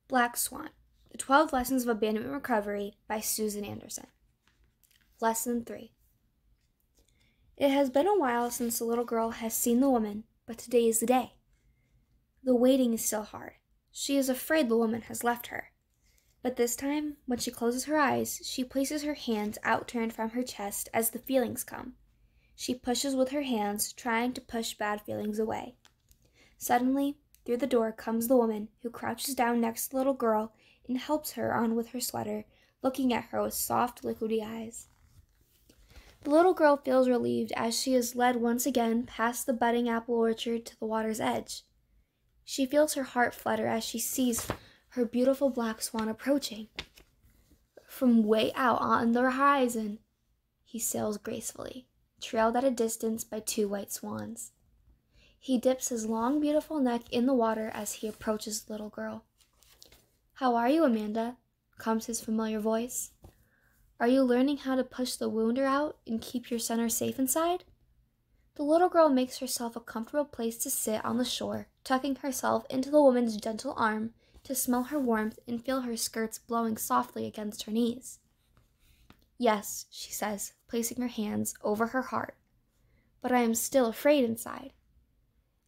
Black Swan, The 12 Lessons of Abandonment Recovery by Susan Anderson. Lesson 3. It has been a while since the little girl has seen the woman, but today is the day. The waiting is still hard. She is afraid the woman has left her. But this time, when she closes her eyes, she places her hands outturned from her chest as the feelings come. She pushes with her hands, trying to push bad feelings away. Suddenly, through the door comes the woman, who crouches down next to the little girl and helps her on with her sweater, looking at her with soft, liquidy eyes. The little girl feels relieved as she is led once again past the budding apple orchard to the water's edge. She feels her heart flutter as she sees her beautiful black swan approaching. From way out on the horizon, he sails gracefully, trailed at a distance by 2 white swans. He dips his long, beautiful neck in the water as he approaches the little girl. "How are you, Amanda?" comes his familiar voice. "Are you learning how to push the wounder out and keep your center safe inside?" The little girl makes herself a comfortable place to sit on the shore, tucking herself into the woman's gentle arm to smell her warmth and feel her skirts blowing softly against her knees. "Yes," she says, placing her hands over her heart, "but I am still afraid inside."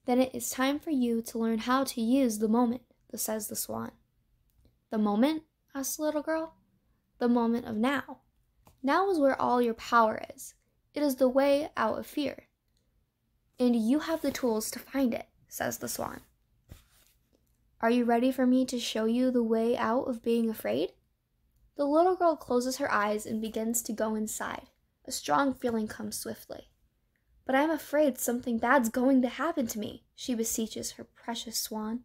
"Then it is time for you to learn how to use the moment," says the swan. "The moment?" asks the little girl. "The moment of now. Now is where all your power is. It is the way out of fear. And you have the tools to find it," says the swan. "Are you ready for me to show you the way out of being afraid?" The little girl closes her eyes and begins to go inside. A strong feeling comes swiftly. "But I'm afraid something bad's going to happen to me," she beseeches her precious swan.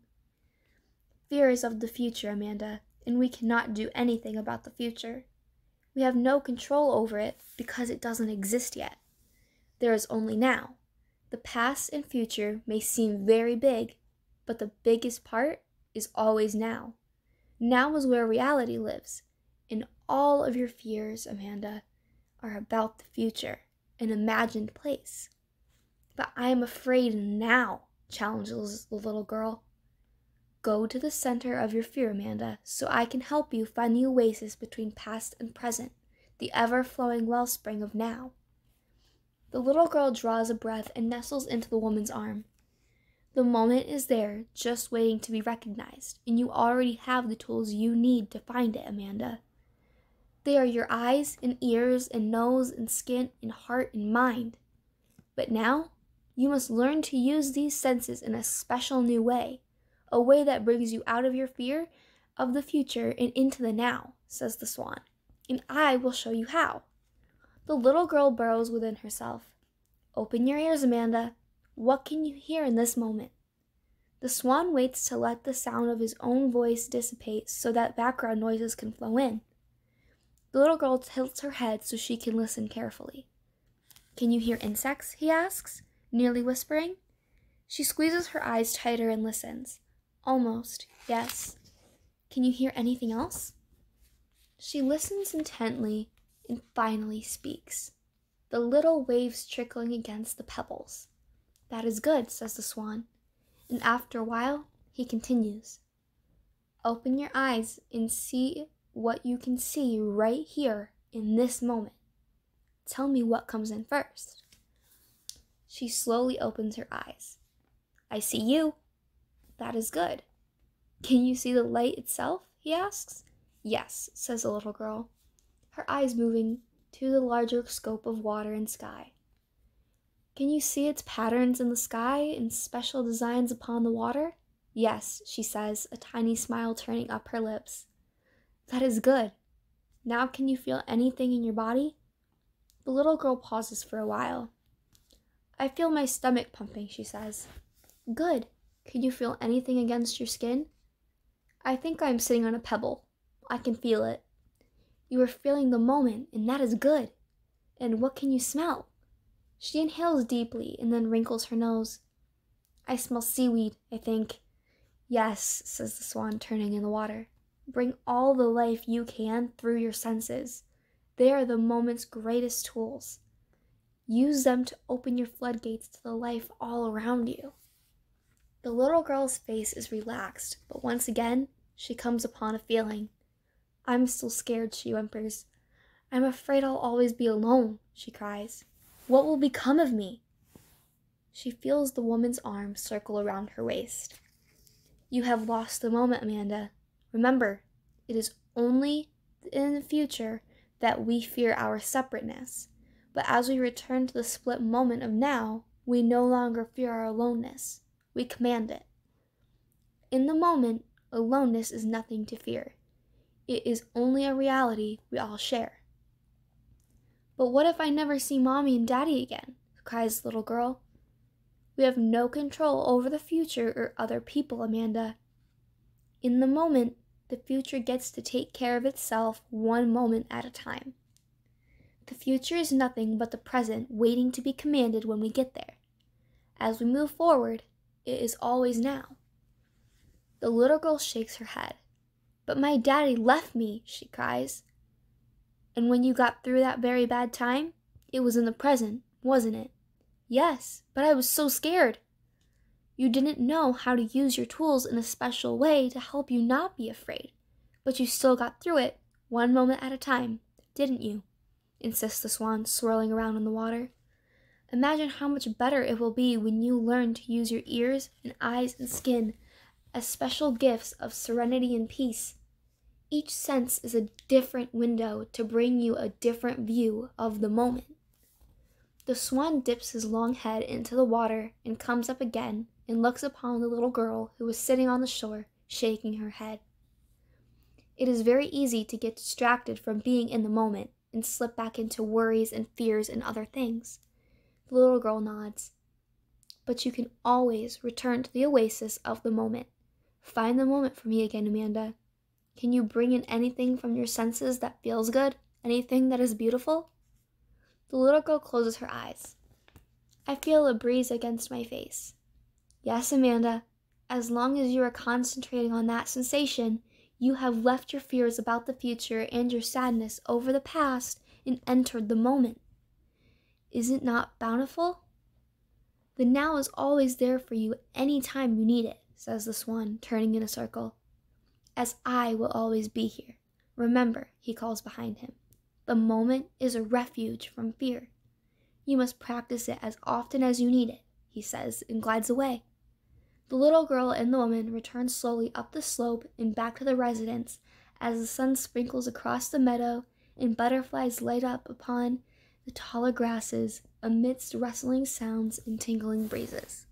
"Fear is of the future, Amanda, and we cannot do anything about the future. We have no control over it because it doesn't exist yet. There is only now. The past and future may seem very big, but the biggest part is always now. Now is where reality lives, and all of your fears, Amanda, are about the future, an imagined place." "But I am afraid now," challenges the little girl. "Go to the center of your fear, Amanda, so I can help you find the oasis between past and present, the ever-flowing wellspring of now." The little girl draws a breath and nestles into the woman's arm. The moment is there, just waiting to be recognized, and you already have the tools you need to find it, Amanda. They are your eyes and ears and nose and skin and heart and mind. But now, you must learn to use these senses in a special new way, a way that brings you out of your fear of the future and into the now, says the swan, and I will show you how. The little girl burrows within herself. "Open your ears, Amanda. What can you hear in this moment?" The swan waits to let the sound of his own voice dissipate so that background noises can flow in. The little girl tilts her head so she can listen carefully. "Can you hear insects?" he asks, nearly whispering. She squeezes her eyes tighter and listens. "Almost, yes." "Can you hear anything else?" She listens intently and finally speaks. "The little waves trickling against the pebbles." "That is good," says the swan. And after a while, he continues. "Open your eyes and see what you can see right here in this moment. Tell me what comes in first." She slowly opens her eyes. "I see you." "That is good." "Can you see the light itself?" he asks. "Yes," says the little girl, her eyes moving to the larger scope of water and sky. "Can you see its patterns in the sky and special designs upon the water?" "Yes," she says, a tiny smile turning up her lips. "That is good. Now can you feel anything in your body?" The little girl pauses for a while. "I feel my stomach pumping," she says. "Good. Can you feel anything against your skin?" "I think I am sitting on a pebble. I can feel it." "You are feeling the moment, and that is good. And what can you smell?" She inhales deeply and then wrinkles her nose. "I smell seaweed, I think." "Yes," says the swan, turning in the water. "Bring all the life you can through your senses. They are the moment's greatest tools. Use them to open your floodgates to the life all around you." The little girl's face is relaxed, but once again, she comes upon a feeling. I'm still scared, she whimpers. I'm afraid I'll always be alone, she cries. What will become of me? She feels the woman's arm circle around her waist. You have lost the moment, Amanda. Remember, it is only in the future that we fear our separateness. But as we return to the split moment of now, we no longer fear our aloneness. We command it. In the moment, aloneness is nothing to fear. It is only a reality we all share. But what if I never see Mommy and Daddy again? Cries the little girl. We have no control over the future or other people, Amanda. In the moment, the future gets to take care of itself one moment at a time. The future is nothing but the present waiting to be commanded when we get there. As we move forward, it is always now. The little girl shakes her head. But my daddy left me, she cries. And when you got through that very bad time, it was in the present, wasn't it? Yes, but I was so scared. You didn't know how to use your tools in a special way to help you not be afraid, but you still got through it, one moment at a time, didn't you? Insists the swan, swirling around in the water. Imagine how much better it will be when you learn to use your ears and eyes and skin as special gifts of serenity and peace. Each sense is a different window to bring you a different view of the moment. The swan dips his long head into the water and comes up again and looks upon the little girl who was sitting on the shore, shaking her head. It is very easy to get distracted from being in the moment and slip back into worries and fears and other things. The little girl nods. But you can always return to the oasis of the moment. Find the moment for me again, Amanda. Can you bring in anything from your senses that feels good? Anything that is beautiful? The little girl closes her eyes. I feel a breeze against my face. Yes, Amanda. As long as you are concentrating on that sensation, you have left your fears about the future and your sadness over the past and entered the moment. Is it not bountiful? The now is always there for you any time you need it, says the swan, turning in a circle. As I will always be here. Remember, he calls behind him. The moment is a refuge from fear. You must practice it as often as you need it, he says, and glides away. The little girl and the woman return slowly up the slope and back to the residence as the sun sprinkles across the meadow and butterflies light up upon the taller grasses amidst rustling sounds and tingling breezes.